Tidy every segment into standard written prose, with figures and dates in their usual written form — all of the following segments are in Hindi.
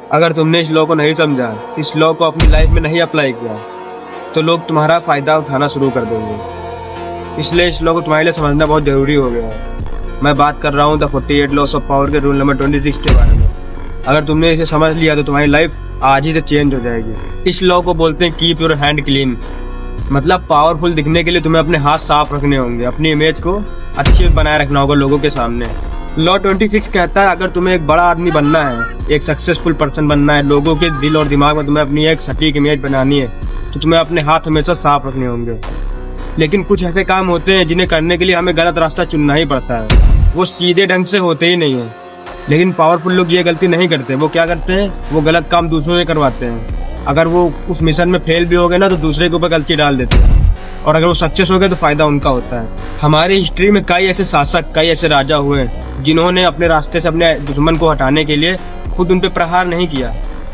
अगर तुमने इस लॉ को नहीं समझा, इस लॉ को अपनी लाइफ में नहीं अप्लाई किया, तो लोग तुम्हारा फ़ायदा उठाना शुरू कर देंगे। इसलिए इस लॉ को तुम्हारे लिए समझना बहुत ज़रूरी हो गया है। मैं बात कर रहा हूँ द 48 लॉस ऑफ पावर के रूल नंबर 26 के बारे में। अगर तुमने इसे समझ लिया तो तुम्हारी लाइफ आज ही से चेंज हो जाएगी। इस लॉ को बोलते हैं कीप योर हैंड क्लीन। मतलब पावरफुल दिखने के लिए तुम्हें अपने हाथ साफ रखने होंगे, अपनी इमेज को अच्छी बनाए रखना होगा लोगों के सामने। लॉ 26 कहता है अगर तुम्हें एक बड़ा आदमी बनना है, एक सक्सेसफुल पर्सन बनना है, लोगों के दिल और दिमाग में तुम्हें अपनी एक सटीक इमेज बनानी है, तो तुम्हें अपने हाथ हमेशा साफ रखने होंगे। लेकिन कुछ ऐसे काम होते हैं जिन्हें करने के लिए हमें गलत रास्ता चुनना ही पड़ता है। वो सीधे ढंग से होते ही नहीं है। लेकिन पावरफुल लोग ये गलती नहीं करते। वो क्या करते हैं, वो गलत काम दूसरों से करवाते हैं। अगर वो उस मिशन में फेल भी हो गए ना, तो दूसरे के ऊपर गलती डाल देते हैं, और अगर वो सक्सेस हो गए तो फायदा उनका होता है। हमारी हिस्ट्री में कई ऐसे शासक, कई ऐसे राजा हुए हैं जिन्होंने अपने रास्ते से अपने दुश्मन को हटाने के लिए खुद उन पर प्रहार नहीं किया,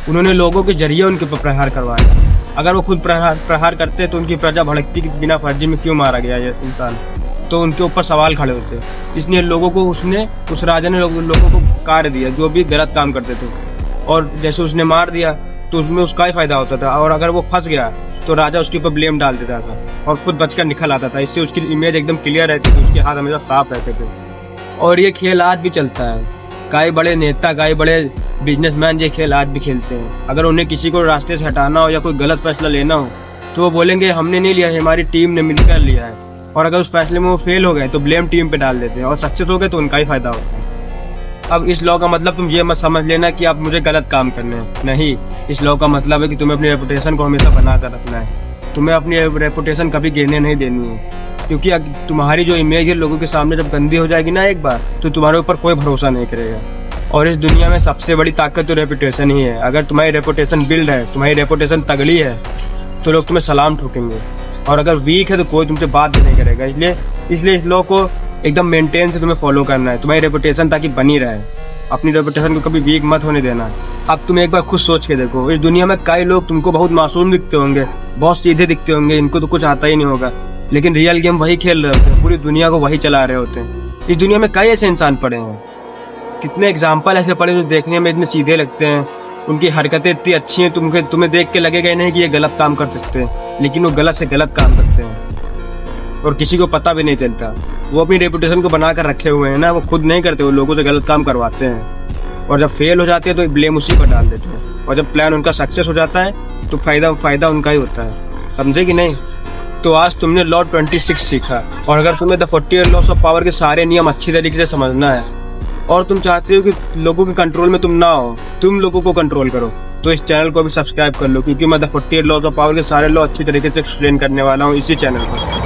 उन्होंने लोगों के जरिए उनके ऊपर प्रहार करवाया। अगर वो खुद प्रहार करते तो उनकी प्रजा भड़कती कि बिना फर्जी में क्यों मारा गया ये इंसान, तो उनके ऊपर सवाल खड़े होते। इसलिए लोगों को उस राजा ने लोगों को कार्य दिया जो भी गलत काम करते थे, और जैसे उसने मार दिया तो उसमें उसका ही फायदा होता था। और अगर वो फंस गया तो राजा उसके ऊपर ब्लेम डाल देता था और खुद बचकर निकल आता था। इससे उसकी इमेज एकदम क्लियर रहती थी, उसके हाथ हमेशा साफ रहते थे। और ये खेल आज भी चलता है। कई बड़े नेता, कई बड़े बिजनेसमैन ये खेल आज भी खेलते हैं। अगर उन्हें किसी को रास्ते से हटाना हो या कोई गलत फैसला लेना हो तो वो बोलेंगे हमने नहीं लिया है, हमारी टीम ने मिलकर लिया है। और अगर उस फैसले में वो फेल हो गए तो ब्लेम टीम पे डाल देते हैं, और सक्सेस हो गए तो उनका ही फायदा होता है। अब इस लॉ का मतलब तुम ये मत समझ लेना कि आप मुझे गलत काम करने हैं। नहीं, इस लॉ का मतलब है कि तुम्हें अपनी रेपुटेशन को हमेशा बना कर रखना है। तुम्हें अपनी रेपुटेशन कभी गिरने नहीं देनी है, क्योंकि तुम्हारी जो इमेज है लोगों के सामने जब गंदी हो जाएगी ना एक बार, तो तुम्हारे ऊपर कोई भरोसा नहीं करेगा। और इस दुनिया में सबसे बड़ी ताकत तो रेपुटेशन ही है। अगर तुम्हारी रेपुटेशन बिल्ड है, तुम्हारी रेपुटेशन तगड़ी है, तो लोग तुम्हें सलाम ठोकेंगे। और अगर वीक है तो कोई तुमसे बात भी नहीं करेगा। इसलिए इस लॉ को एकदम मेंटेन से तुम्हें फॉलो करना है, तुम्हारी रेपुटेशन ताकि बनी रहे। अपनी रेपुटेशन को कभी वीक मत होने देना। अब तुम एक बार खुद सोच के देखो, इस दुनिया में कई लोग तुमको बहुत मासूम दिखते होंगे, बहुत सीधे दिखते होंगे, इनको तो कुछ आता ही नहीं होगा, लेकिन रियल गेम वही खेल रहे होते हैं, पूरी दुनिया को वही चला रहे होते हैं। इस दुनिया में कई ऐसे इंसान पड़े हैं, कितने एग्जाम्पल ऐसे पड़े जो देखने में इतने सीधे लगते हैं, उनकी हरकतें इतनी अच्छी हैं, तुम्हें देख के लगेगा नहीं कि ये गलत काम कर सकते हैं, लेकिन वो गलत से गलत काम करते हैं और किसी को पता भी नहीं चलता। वो अपनी रेपुटेशन को बना कर रखे हुए हैं ना, वो खुद नहीं करते, वो लोगों से गलत काम करवाते हैं, और जब फेल हो जाते हैं तो ब्लेम उसी पर डाल देते हैं, और जब प्लान उनका सक्सेस हो जाता है तो फायदा उनका ही होता है। समझे कि नहीं? तो आज तुमने लॉ 26 सीखा, और अगर तुम्हें द 48 लॉस ऑफ पावर के सारे नियम अच्छी तरीके से समझना है और तुम चाहते हो कि लोगों के कंट्रोल में तुम ना हो, तुम लोगों को कंट्रोल करो, तो इस चैनल को भी सब्सक्राइब कर लो, क्योंकि मैं द 48 लॉस ऑफ पावर के सारे लॉ अच्छी तरीके से एक्सप्लेन करने वाला हूँ इसी चैनल पर।